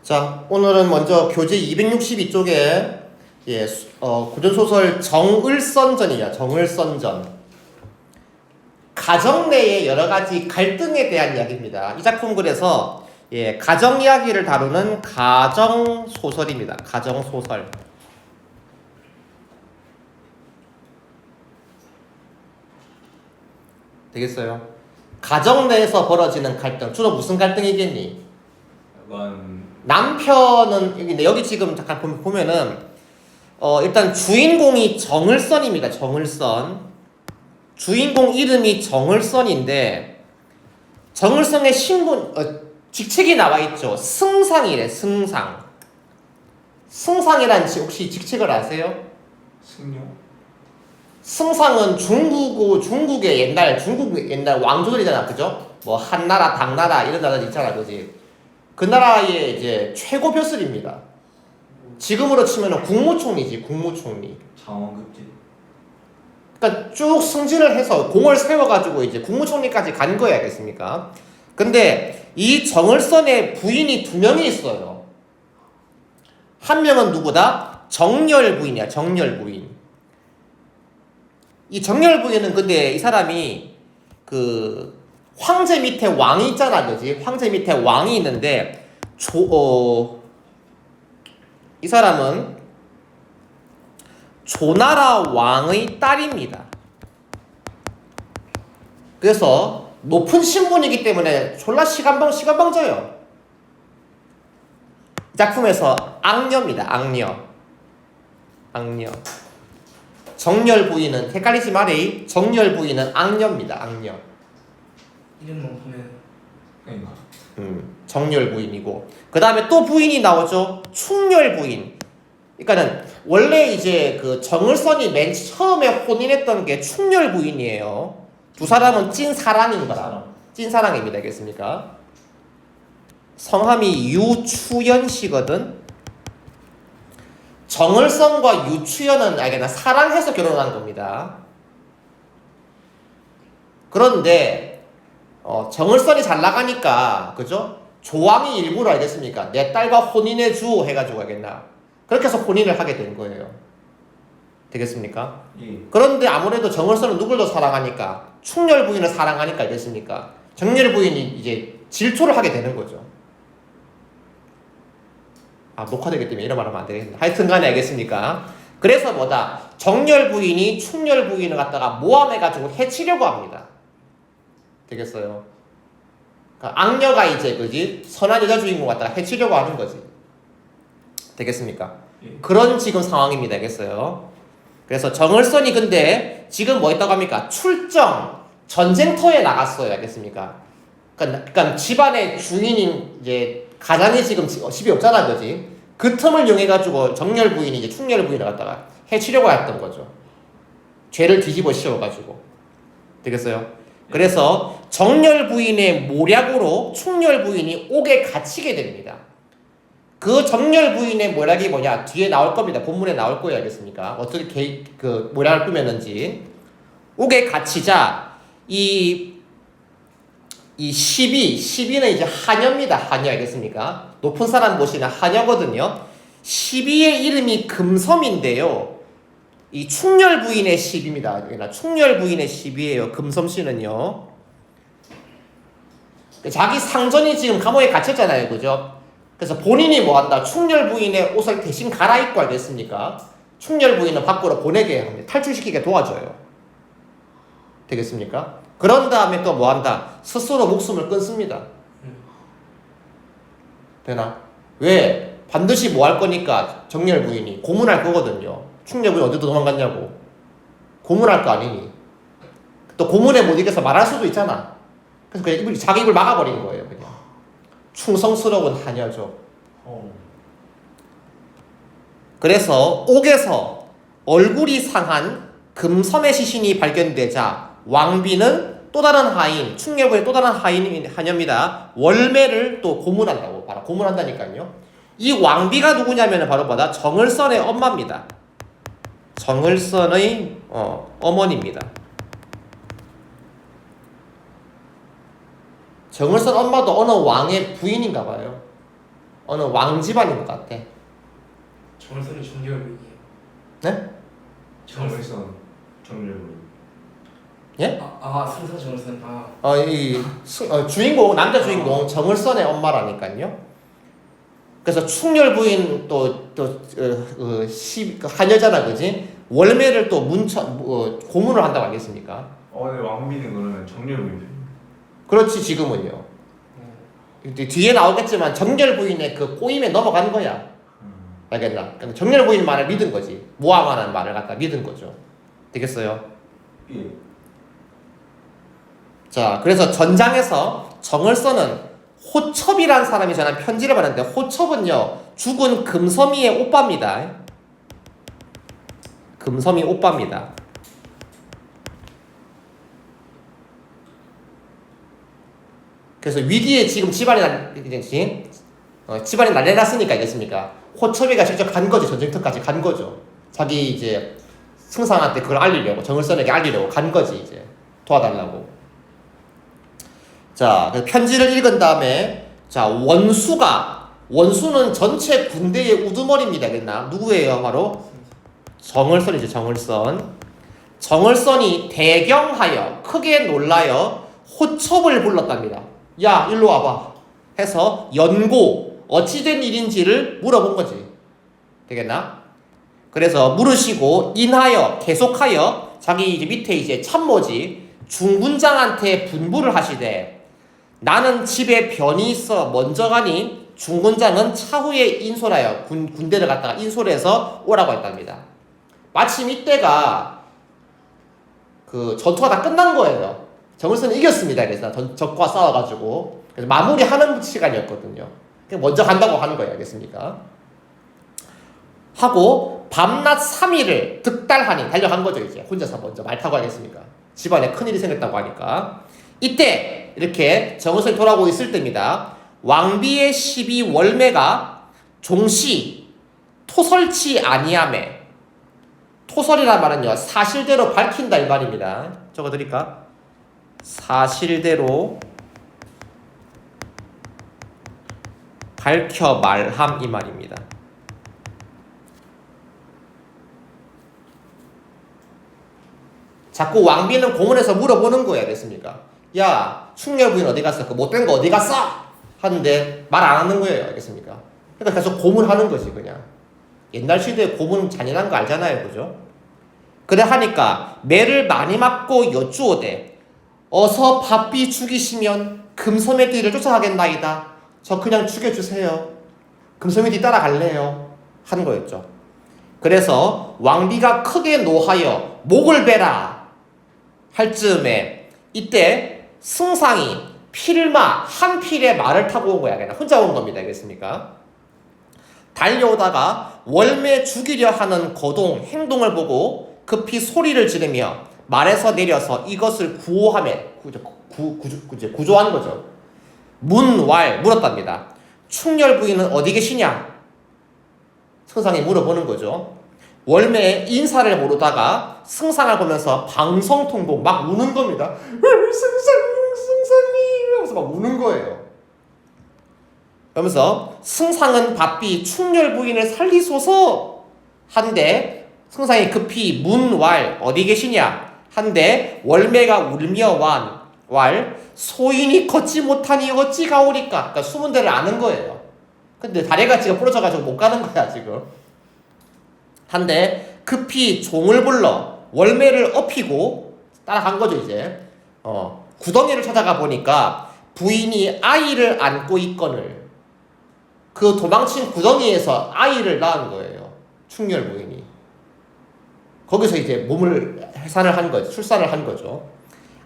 자, 오늘은 먼저 교재 262쪽에 고전소설 정을선전이야. 정을선전. 가정 내의 여러 가지 갈등에 대한 이야기입니다. 이 작품 그래서 가정 이야기를 다루는 가정 소설입니다. 가정 소설. 되겠어요? 가정 내에서 벌어지는 갈등. 주로 무슨 갈등이겠니? 남편은 여기 지금 잠깐 보면은 일단 주인공이 정을선입니다. 정을선. 주인공 이름이 정을선인데 정을선의 직책이 나와 있죠. 승상이래. 승상. 승상이란 혹시 직책을 아세요? 승려? 승상은 중국의 옛날 왕조들이잖아, 그죠? 뭐 한나라, 당나라 이런 나라들 있잖아, 그지? 그 나라의 이제 최고 벼슬입니다. 지금으로 치면은 국무총리지, 국무총리. 장원급제. 그러니까 쭉 승진을 해서 공을 세워가지고 이제 국무총리까지 간 거야, 알겠습니까? 근데 이 정을선의 부인이 두 명이 있어요. 한 명은 누구다? 정열 부인이야, 정열 부인. 이 정열 부인은 근데 이 사람이 황제 밑에 왕이 있잖아, 그지? 황제 밑에 왕이 있는데 이 사람은 조나라 왕의 딸입니다. 그래서 높은 신분이기 때문에 졸라 시간방져요. 이 작품에서 악녀입니다. 악녀. 정열 부인은 헷갈리지 말이. 정열 부인은 악녀입니다. 악녀. 이름만 보면 그러니까. 정열 부인이고 그 다음에 또 부인이 나오죠. 충열 부인. 그러니까는 원래 이제 그 정을선이 맨 처음에 혼인했던 게 충열 부인이에요. 두 사람은 찐사랑인 거라. 찐사랑입니다. 알겠습니까? 성함이 유추연 씨거든. 정을선과 유추연은 알겠나 사랑해서 결혼한 겁니다. 그런데 정을선이 잘 나가니까 그죠? 조왕이 일부러 알겠습니까? 내 딸과 혼인해 주 해가지고 알겠나? 그렇게 해서 혼인을 하게 된 거예요. 되겠습니까? 예. 그런데 아무래도 정을선은 누굴 더 사랑하니까? 충렬 부인을 사랑하니까 알겠습니까? 정렬 부인이 이제 질투를 하게 되는 거죠. 녹화되기 때문에 이런 말 하면 안 되겠네. 하여튼 간에 알겠습니까? 그래서 정렬 부인이 충렬 부인을 갖다가 모함해가지고 해치려고 합니다. 되겠어요? 그러니까 악녀가 이제 그지? 선한 여자 주인공 갖다가 해치려고 하는 거지. 되겠습니까? 예. 그런 지금 상황입니다. 알겠어요? 그래서 정을선이 근데 지금 뭐 했다고 합니까? 출정, 전쟁터에 나갔어요. 알겠습니까? 그러니까 집안의 주인인 이제 가장이 지금 집이 없잖아, 그지? 그 틈을 이용해가지고 정열 부인이 이제 충렬 부인을 갖다가 해치려고 했던 거죠. 죄를 뒤집어 씌워가지고. 되겠어요? 그래서 정열 부인의 모략으로 충렬 부인이 옥에 갇히게 됩니다. 그 정열 부인의 모략이 뭐냐? 뒤에 나올 겁니다. 본문에 나올 거예요. 알겠습니까? 어떻게 그 모략을 꾸몄는지. 옥에 갇히자 이 시비는 이제 하녀입니다. 하녀 알겠습니까? 높은 사람 모시는 하녀거든요. 시비의 이름이 금섬인데요. 이 충렬 부인의 시비입니다. 충렬 부인의 시비예요. 금섬 씨는요. 자기 상전이 지금 감옥에 갇혔잖아요. 그죠? 그래서 본인이 뭐 한다? 충렬 부인의 옷을 대신 갈아입고 알겠습니까? 충렬 부인은 밖으로 보내게 합니다. 탈출시키게 도와줘요. 되겠습니까? 그런 다음에 또 뭐 한다? 스스로 목숨을 끊습니다. 되나? 왜? 반드시 뭐 할 거니까 정렬 부인이 고문할 거거든요. 충렬 부인 어디로 도망갔냐고. 고문할 거 아니니. 또 고문에 못 이겨서 말할 수도 있잖아. 그래서 그냥 자기 입을 막아버린 거예요. 그냥. 충성스러운 하녀죠. 그래서 옥에서 얼굴이 상한 금섬의 시신이 발견되자 왕비는 또 다른 하인, 충렬부의 또 다른 하녀입니다. 월매를 또 고문한다고. 바로 고문한다니까요. 이 왕비가 누구냐면 바로 정을선의 엄마입니다. 정을선의 어머니입니다. 정을선 엄마도 어느 왕의 부인인가 봐요. 어느 왕 집안인 것 같아. 정월선이 중결부인이에요. 네? 정월선 정렬부인. 예? 승상 정월선. 주인공 남자 주인공 정을선의 엄마라니까요. 그래서 충렬 부인 한여자라 그지? 월매를 또 고문을 한다고 알겠습니까? 근데 왕비는 그러면 정렬부인. 그렇지 지금은요. 뒤에 나오겠지만 정렬 부인의 그 꼬임에 넘어간 거야. 알겠나? 그러니까 정렬 부인 말을 믿은 거지. 모함하는 말을 갖다 믿은 거죠. 되겠어요? 예. 자, 그래서 전장에서 정을선은 호첩이라는 사람이 전한 편지를 받았는데 호첩은요 죽은 금섬이의 오빠입니다. 금섬이 오빠입니다. 그래서 위기에 지금 집안이 난리 났으니까 알겠습니까? 호첩이가 직접 간 거지. 전쟁터까지 간 거죠. 자기 이제 승상한테 그걸 알리려고 정을선에게 알리려고 간 거지. 이제 도와달라고. 자, 그 편지를 읽은 다음에 자 원수는 전체 군대의 우두머리입니다. 그랬나? 누구예요? 바로 정을선이죠. 정을선이 대경하여 크게 놀라여 호첩을 불렀답니다. 야, 일로 와봐 해서 연고 어찌된 일인지를 물어본 거지. 되겠나? 그래서 물으시고 인하여 계속하여 자기 이제 밑에 이제 참모지 중군장한테 분부를 하시되 나는 집에 변이 있어 먼저 가니 중군장은 차후에 인솔하여 군대를 갖다가 인솔해서 오라고 했답니다. 마침 이때가 그 전투가 다 끝난 거예요. 정을선이 이겼습니다. 그래서 적과 싸워가지고 그래서 마무리하는 시간이었거든요. 먼저 간다고 하는 거예요. 알겠습니까? 하고 밤낮 3일을 득달하니 달려간 거죠. 이제 혼자서 먼저 말 타고 하겠습니까? 집안에 큰일이 생겼다고 하니까 이때 이렇게 정을선이 돌아오고 있을 때입니다. 왕비의 12월매가 종시 토설치 아니하매 토설이란 말은요 사실대로 밝힌다 이 말입니다. 적어드릴까? 사실대로 밝혀 말함 이 말입니다. 자꾸 왕비는 고문해서 물어보는 거예요. 알겠습니까? 야, 충렬 부인 어디 갔어? 그 못된 거 어디 갔어? 하는데 말 안 하는 거예요. 알겠습니까? 그러니까 계속 고문하는 거지 그냥. 옛날 시대에 고문 잔인한 거 알잖아요. 그죠? 그래 하니까 매를 많이 맞고 여쭈오되 어서 바삐 죽이시면 금섬의 뒤를 쫓아가겠나이다. 저 그냥 죽여주세요. 금섬의 뒤 따라갈래요. 하는 거였죠. 그래서 왕비가 크게 노하여 목을 베라 할 즈음에 이때 승상이 필마 한 필의 말을 타고 온 거야. 그냥 혼자 온 겁니다. 알겠습니까? 달려오다가 월매 죽이려 하는 거동 행동을 보고 급히 소리를 지르며 말에서 내려서 이것을 구호하며 구조하는 거죠. 문왈 물었답니다. 충렬 부인은 어디 계시냐? 승상이 물어보는 거죠. 월매의 인사를 모르다가 승상을 보면서 방성통곡 막 우는 겁니다. 승상님 하면서 막 우는 거예요. 그러면서 승상은 바삐 충렬 부인을 살리소서 한데 승상이 급히 문왈 어디 계시냐 한데 월매가 울며 왈 소인이 걷지 못하니 어찌 가오리까. 그러니까 숨은 데를 아는 거예요. 근데 다리가 지금 부러져가지고 못 가는 거야 지금. 한데 급히 종을 불러 월매를 업히고 따라간 거죠 이제. 구덩이를 찾아가 보니까 부인이 아이를 안고 있거늘 그 도망친 구덩이에서 아이를 낳은 거예요. 충렬 부인이. 거기서 이제 몸을 해산을 한 거죠. 출산을 한 거죠.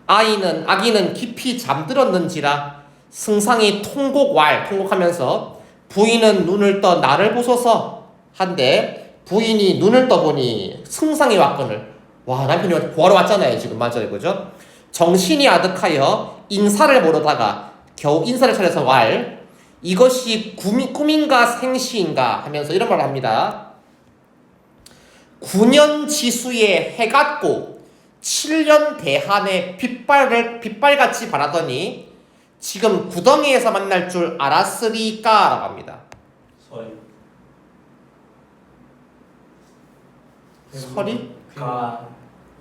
아기는 깊이 잠들었는지라 승상이 통곡하면서 부인은 눈을 떠 나를 보소서 한데 부인이 눈을 떠보니 승상이 왔거늘. 와, 남편이 구하러 왔잖아요 지금. 맞아요 그죠? 정신이 아득하여 인사를 모르다가 겨우 인사를 차려서 왈 이것이 꿈인가 생시인가 하면서 이런 말을 합니다. 9년 지수에 해 같고 7년 대한에 빗발같이 바라더니 지금 구덩이에서 만날 줄 알았으리까 라고 합니다. 설이 가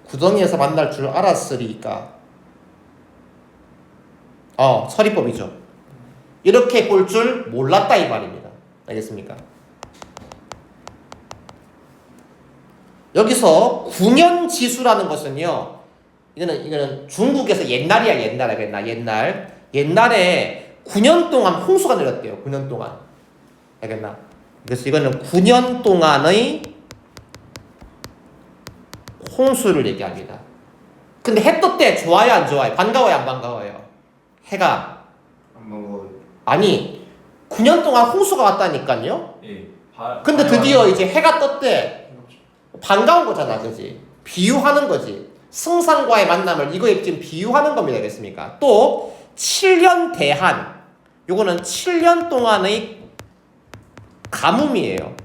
구덩이에서 만날 줄 알았으리까. 설이법이죠. 이렇게 볼 줄 몰랐다 이 말입니다. 알겠습니까? 여기서 9년 지수라는 것은요. 이거는 중국에서 옛날이야. 옛날에 9년 동안 홍수가 내렸대요. 9년 동안. 알겠나? 그래서 이거는 9년 동안의 홍수를 얘기합니다. 근데 해 뜰 때 좋아요, 안 좋아요? 반가워요, 안 반가워요? 해가 안 먹어. 아니 9년 동안 홍수가 왔다니까요. 예. 근데 드디어 이제 해가 떴대. 반가운 거잖아, 그지? 비유하는 거지. 승상과의 만남을 이거에 지금 비유하는 겁니다, 알겠습니까? 또 7년 대한, 요거는 7년 동안의 가뭄이에요.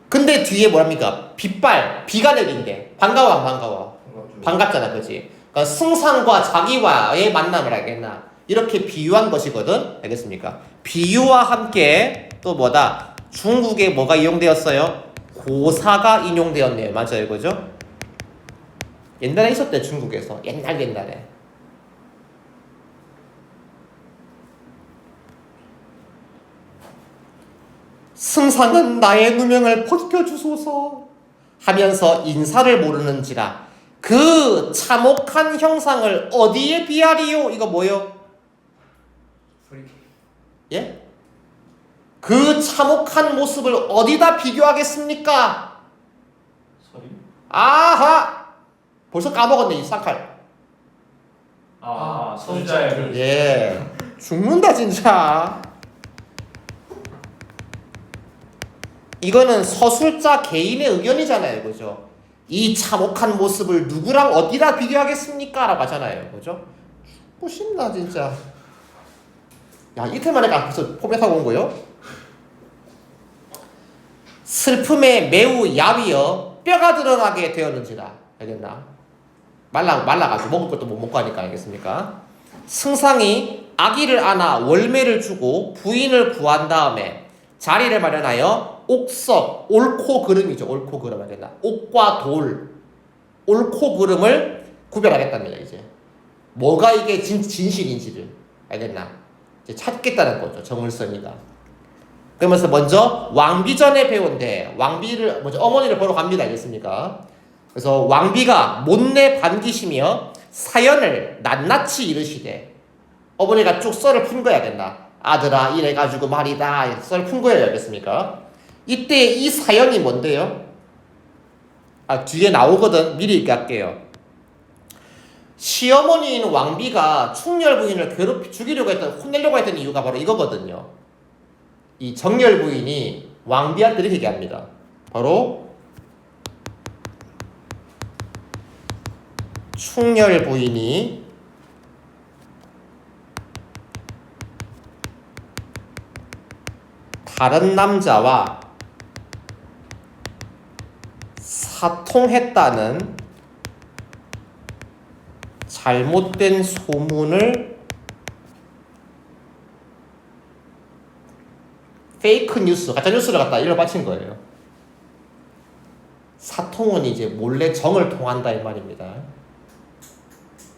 근데 뒤에 뭐랍니까? 비가 내린대. 반가워, 안 반가워? 반갑잖아, 그지? 그러니까 승상과 자기와의 만남을 알겠나? 이렇게 비유한 것이거든, 알겠습니까? 비유와 함께 또 뭐다? 중국에 뭐가 이용되었어요? 고사가 인용되었네요. 맞아요, 그죠? 옛날에 있었대, 중국에서. 옛날에. 승상은 나의 누명을 벗겨주소서 하면서 인사를 모르는지라 그 참혹한 형상을 어디에 비하리요? 이거 뭐요? 소리 예? 그 참혹한 모습을 어디다 비교하겠습니까? 설이? 아하! 벌써 까먹었네, 이 쌍칼. 선자의 예. 죽는다, 진짜. 이거는 서술자 개인의 의견이잖아요, 그죠? 이 참혹한 모습을 누구랑 어디다 비교하겠습니까? 라고 하잖아요, 그죠? 죽고 싶나, 진짜. 야, 이틀 만에 벌써 포맷하고 온 거요? 슬픔에 매우 야위어 뼈가 드러나게 되었는지라. 알겠나? 말라가지고 먹을 것도 못 먹고 하니까, 알겠습니까? 승상이 아기를 안아 월매를 주고 부인을 구한 다음에 자리를 마련하여 옥석, 옳고 그름이죠. 옳고 그름 알겠나? 옥과 돌, 옳고 그름을 구별하겠답니다. 이제 뭐가 이게 진실인지를 알겠나? 이제 찾겠다는 거죠. 정을선이가. 그러면서 먼저 왕비전에 배운데 왕비를 먼저 어머니를 보러 갑니다. 알겠습니까? 그래서 왕비가 못내 반기시며 사연을 낱낱이 이르시되 어머니가 쭉 썰을 푼 거야 된다. 아들아 이래가지고 말이다. 썰을 푼 거예요. 알겠습니까? 이때 이 사연이 뭔데요? 뒤에 나오거든. 미리 얘기할게요. 시어머니인 왕비가 충렬 부인을 혼내려고 했던 이유가 바로 이거거든요. 이 정렬 부인이 왕비한테 이렇게 얘기합니다. 바로 충렬 부인이 다른 남자와 사통했다는 잘못된 소문을 페이크 뉴스, 가짜 뉴스를 갖다 일러 바친 거예요. 사통은 이제 몰래 정을 통한다 이 말입니다.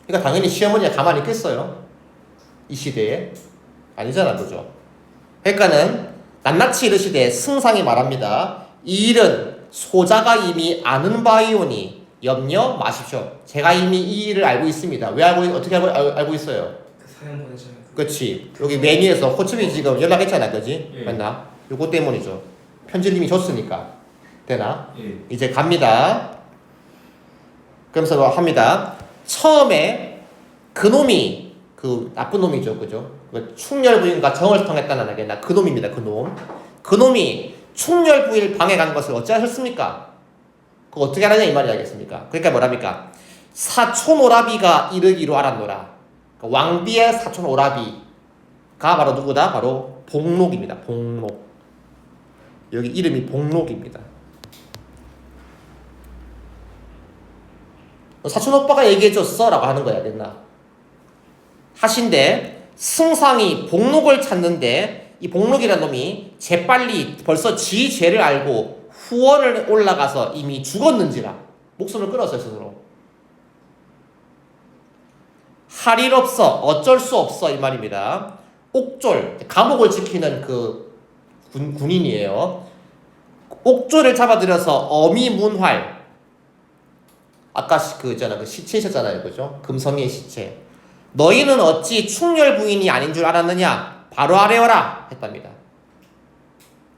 그러니까 당연히 시어머니가 가만히 있겠어요? 이 시대에? 아니잖아, 그죠? 그러니까는 낱낱이 이르시되 승상이 말합니다. 이 일은 소자가 이미 아는 바이오니 염려 마십시오. 제가 이미 이 일을 알고 있습니다. 어떻게 알고 있어요? 그 사연 보내잖아요. 그렇지. 여기 메뉴에서 호첩이 지금 연락했잖아, 그지? 예. 맞나? 요거 때문이죠. 편집님이 줬으니까. 되나? 예. 이제 갑니다. 그러면서 뭐 합니다. 처음에 그놈이 그 나쁜 놈이죠, 그죠? 그 충렬 부인과 정을 통했다는 하겠나? 그 놈입니다, 그 놈. 그 놈이 충렬 부인을 방해 간 것을 어찌하셨습니까? 그거 어떻게 하느냐 이 말이 알겠습니까? 그러니까 뭐랍니까? 사촌 오라비가 이르기로 알았노라. 그러니까 왕비의 사촌 오라비가 바로 누구다? 바로 복록입니다. 복록. 여기 이름이 복록입니다. 사촌 오빠가 얘기해줬어 라고 하는 거야, 됐나? 하신데 승상이 복록을 찾는데 이 복록이라는 놈이 재빨리 벌써 지 죄를 알고 후원을 올라가서 이미 죽었는지라 목숨을 끊었어요 스스로. 할 일 없어 어쩔 수 없어 이 말입니다. 옥졸 감옥을 지키는 그 군인이에요. 옥졸을 잡아들여서 어미문활 아까 그 있잖아 그 시체셨잖아요 그죠? 금성이의 시체. 너희는 어찌 충렬 부인이 아닌 줄 알았느냐? 바로 아뢰어라 했답니다.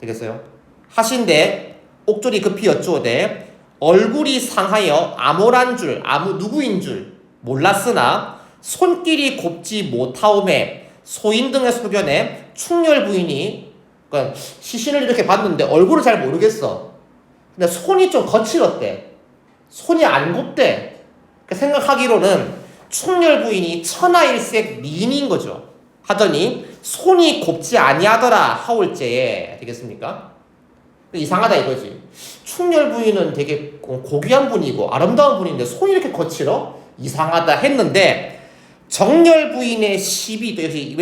되겠어요? 하신데 옥졸이 급히 여쭈오되 얼굴이 상하여 암호란 줄 누구인 줄 몰랐으나 손길이 곱지 못하오매 소인 등의 소견에 충렬 부인이 그러니까 시신을 이렇게 봤는데 얼굴을 잘 모르겠어. 근데 손이 좀 거칠었대. 손이 안 곱대. 그러니까 생각하기로는 충렬 부인이 천하일색 미인인 거죠. 하더니 손이 곱지 아니하더라 하올제에 되겠습니까? 이상하다 이거지. 충렬 부인은 되게 고귀한 분이고 아름다운 분인데 손이 이렇게 거칠어? 이상하다 했는데 정렬 부인의 시비 또 여기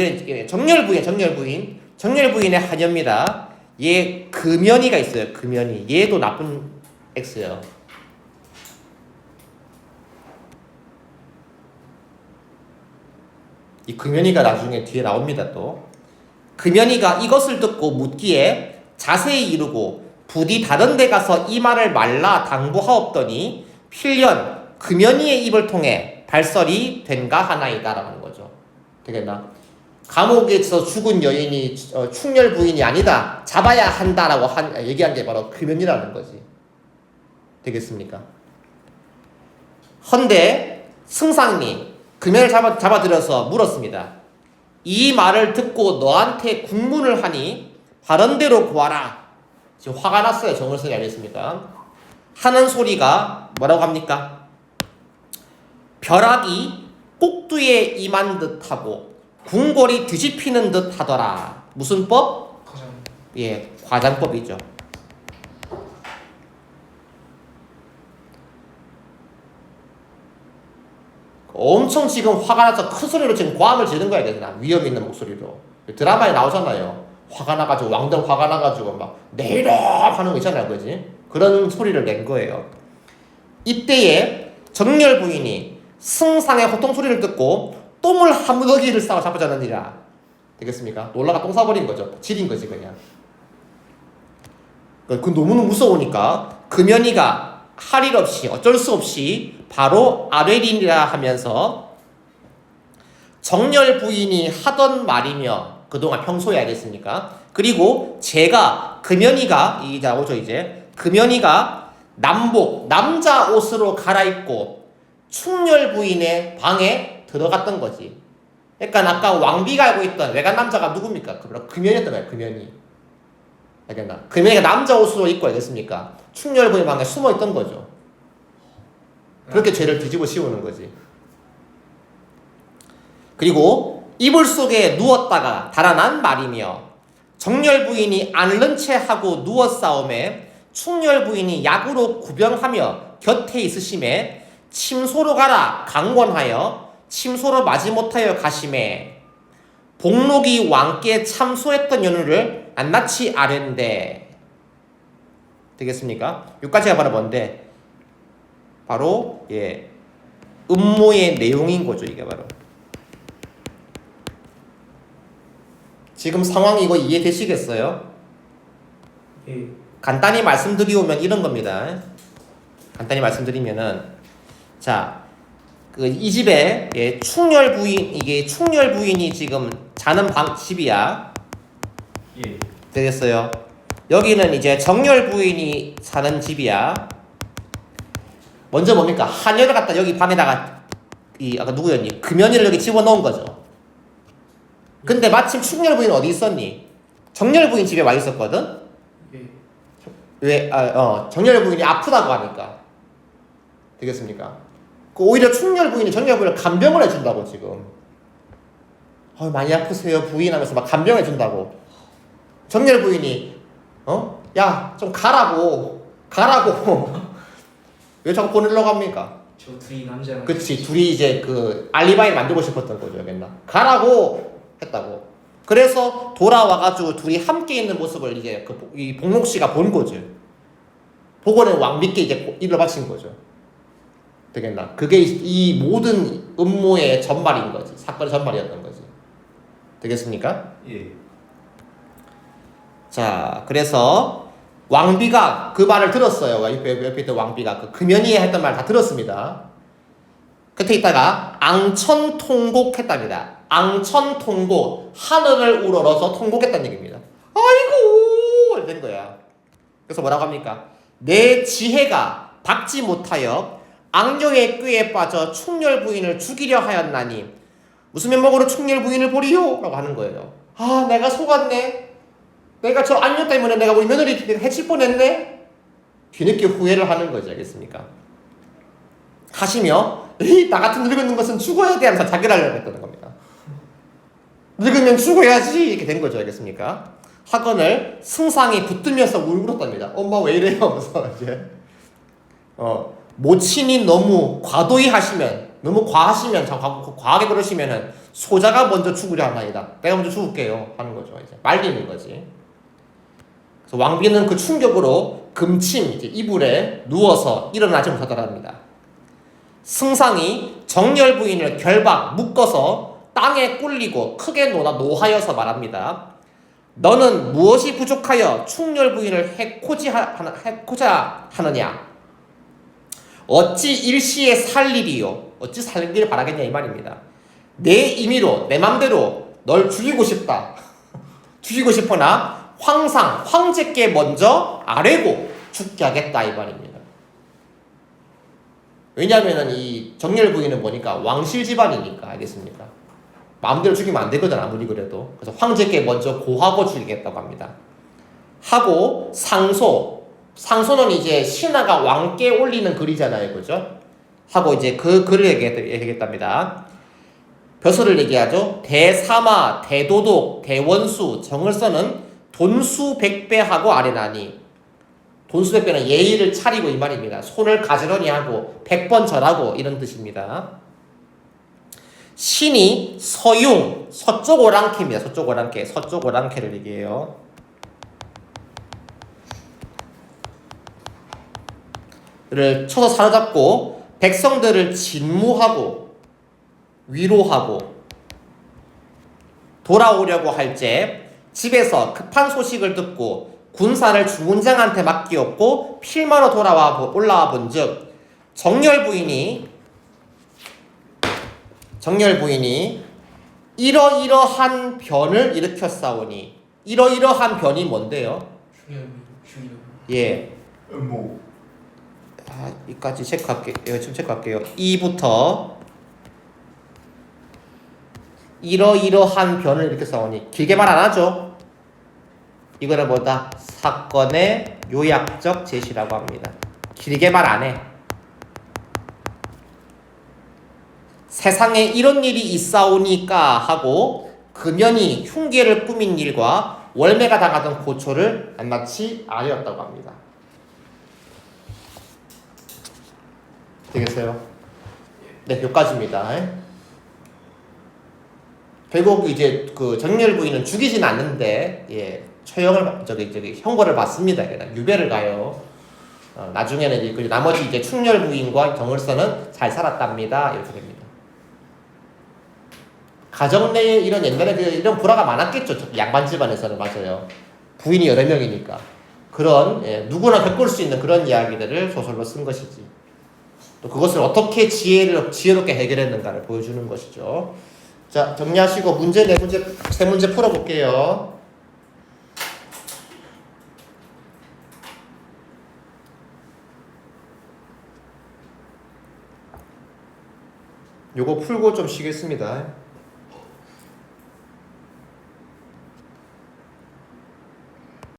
정렬 부인의 하녀입니다. 얘 금연이가 있어요. 금연이 얘도 나쁜 X예요. 이 금연이가 나중에 뒤에 나옵니다. 또 금연이가 이것을 듣고 묻기에 자세히 이르고 부디 다른 데 가서 이 말을 말라 당부하옵더니 필연 금연이의 입을 통해 발설이 된가 하나이다라고 하는 거죠. 되겠나? 감옥에서 죽은 여인이 충렬 부인이 아니다 잡아야 한다라고 얘기한 게 바로 금연이라는 거지. 되겠습니까? 헌데 승상이 금연을 잡아들여서 물었습니다. 이 말을 듣고 너한테 국문을 하니 바른대로 구하라. 지금 화가 났어요. 정을선이 알겠습니까? 하는 소리가 뭐라고 합니까? 벼락이 꼭두에 임한 듯하고 궁궐이 뒤집히는 듯하더라. 무슨 법? 과장. 예, 과장법이죠. 엄청 지금 화가 나서 큰 소리로 지금 고함을 지른 거야 되나? 위험 있는 목소리로. 드라마에 나오잖아요. 화가 나가지고 왕들 화가 나가지고 막 내일아 하는 거 있잖아요, 그지? 그런 소리를 낸 거예요. 이때에 정렬 부인이 승상의 호통 소리를 듣고 똥을 한 무더기를 싸고 잡아졌느니라. 되겠습니까? 놀라가 똥 싸버린 거죠. 지린 거지 그냥. 그 너무너무 무서우니까 금연이가 할 일 없이 어쩔 수 없이 바로 아뢰리니라 하면서 정렬 부인이 하던 말이며 그동안 평소에 알겠습니까? 그리고 제가 금연이가 이제 나오죠 이제 금연이가 남복 남자 옷으로 갈아입고 충렬 부인의 방에 들어갔던 거지. 그러니까 아까 왕비가 알고 있던 외간 남자가 누굽니까? 금연이었던 거예요. 금연이. 알겠나? 금연이가 남자 옷으로 입고 알겠습니까? 충렬 부인 방에 숨어 있던 거죠. 그렇게 죄를 뒤집어 씌우는 거지. 그리고 이불 속에 누웠다가 달아난 말이며 정렬 부인이 앓는 채 하고 누웠사오매 충렬 부인이 약으로 구병하며 곁에 있으심에 침소로 가라 강권하여 침소로 마지못하여 가심에 복록이 왕께 참소했던 연후를 낱낱이 아랜데 되겠습니까? 여기까지가 바로 뭔데? 바로 예 음모의 내용인 거죠. 이게 바로 지금 상황이 이거 이해되시겠어요? 예. 간단히 말씀드리면 이런 겁니다. 간단히 말씀드리면은 자, 그 이 집에 예, 충렬 부인이 지금 자는 집이야. 예. 되겠어요? 여기는 이제 정렬 부인이 사는 집이야. 먼저 뭡니까? 한여를 갖다 여기 방에다가 아까 누구였니? 금연이를 여기 집어넣은 거죠. 근데 마침 충렬 부인은 어디 있었니? 정렬 부인 집에 와 있었거든? 예. 왜? 정렬 부인이 아프다고 하니까. 되겠습니까? 오히려 충렬 부인이 정렬 부인을 간병을 해준다고 지금. 많이 아프세요 부인 하면서 막 간병해 준다고. 정렬 부인이 야 좀 가라고 왜 자꾸 보내려고 합니까? 저 둘이 남자랑. 그치 둘이 이제 그 알리바이를 만들고 싶었던 거죠 맨날. 가라고 했다고. 그래서 돌아와가지고 둘이 함께 있는 모습을 이제 이 복록 씨가 본 거죠. 보고는 왕비께 이제 입을 바친 거죠. 되겠나? 그게 이 모든 음모의 전말인 거지. 사건의 전말이었던 거지. 되겠습니까? 예. 자, 그래서 왕비가 그 말을 들었어요. 옆에 있던 왕비가 그 금연이 했던 말 다 들었습니다. 끝에 있다가 앙천통곡했답니다. 앙천통곡, 하늘을 우러러서 통곡했다는 얘기입니다. 아이고 이렇게 된 거야. 그래서 뭐라고 합니까? 내 지혜가 박지 못하여 악령의 꾀에 빠져 충렬 부인을 죽이려 하였나니 무슨 면목으로 충렬 부인을 보리요? 라고 하는 거예요. 아, 내가 속았네. 내가 저 악령 때문에 내가 우리 며느리 해칠 뻔했네. 뒤늦게 후회를 하는 거죠. 알겠습니까? 하시며 에이, 나 같은 늙은 것은 죽어야 돼 하면서 자결하려고 했다는 겁니다. 늙으면 죽어야지 이렇게 된 거죠. 알겠습니까? 학원을 승상이 붙들면서 울었답니다. 엄마 왜 이래요? 하면서 이제 모친이 너무 과도히 하시면, 너무 과하시면, 과하게 그러시면은 소자가 먼저 죽으려 하나이다. 내가 먼저 죽을게요 하는 거죠. 이제 말리는 거지. 그래서 왕비는 그 충격으로 금침 이제 이불에 누워서 일어나지 못하더랍니다. 승상이 정열 부인을 결박 묶어서 땅에 꿀리고 크게 노하여서 말합니다. 너는 무엇이 부족하여 충렬 부인을 해코자 하느냐? 어찌 일시에 살리리요? 어찌 살리기를 바라겠냐 이 말입니다. 내 임의로 내 맘대로 널 죽이고 싶다. 죽이고 싶으나 황제께 먼저 아뢰고 죽게 하겠다 이 말입니다. 왜냐하면 이 정렬 부인은 뭐니까 왕실 집안이니까. 알겠습니까? 마음대로 죽이면 안 되거든 아무리 그래도. 그래서 황제께 먼저 고하고 죽이겠다고 합니다. 하고 상소는 이제 신하가 왕께 올리는 글이잖아요, 그죠? 하고 이제 그 글을 얘기했답니다. 벼슬을 얘기하죠. 대사마, 대도독, 대원수, 정을서는 돈수 백배하고 아뢰나니. 돈수 백배는 예의를 차리고 이 말입니다. 손을 가지런히 하고 100번 절하고 이런 뜻입니다. 신이 서융, 서쪽 오랑캐입니다. 서쪽 오랑캐를 얘기해요. 를 쳐서 사로잡고 백성들을 진무하고 위로하고 돌아오려고 할제 집에서 급한 소식을 듣고 군사를 주문장한테 맡기었고 필마로 올라와 본즉 정열 부인이 이러이러한 변을 일으켰사오니. 이러이러한 변이 뭔데요? 중요. 예. 음모. 이까지 체크할게요. 지금 체크할게요. 2부터 이러이러한 변을 일으켰사오니. 길게 말 안 하죠. 이거는 뭐다? 사건의 요약적 제시라고 합니다. 길게 말 안 해. 세상에 이런 일이 있사오니까 하고 금연이 흉계를 꾸민 일과 월매가 당하던 고초를 낱낱이 아뢰었다고 합니다. 되겠어요? 네, 여기까지입니다. 결국 이제 그 정렬 부인은 죽이진 않는데, 예, 형벌을 받습니다. 유배를 가요. 나중에는 이제 나머지 이제 충렬 부인과 정을서는 잘 살았답니다. 이렇게 됩니다. 가정 내에 이런 옛날에 이런 불화가 많았겠죠. 양반 집안에서는. 맞아요. 부인이 여러 명이니까. 그런 누구나 겪을 수 있는 그런 이야기들을 소설로 쓴 것이지. 또 그것을 어떻게 지혜롭게 해결했는가를 보여주는 것이죠. 자, 정리하시고 세 문제 풀어볼게요. 요거 풀고 좀 쉬겠습니다.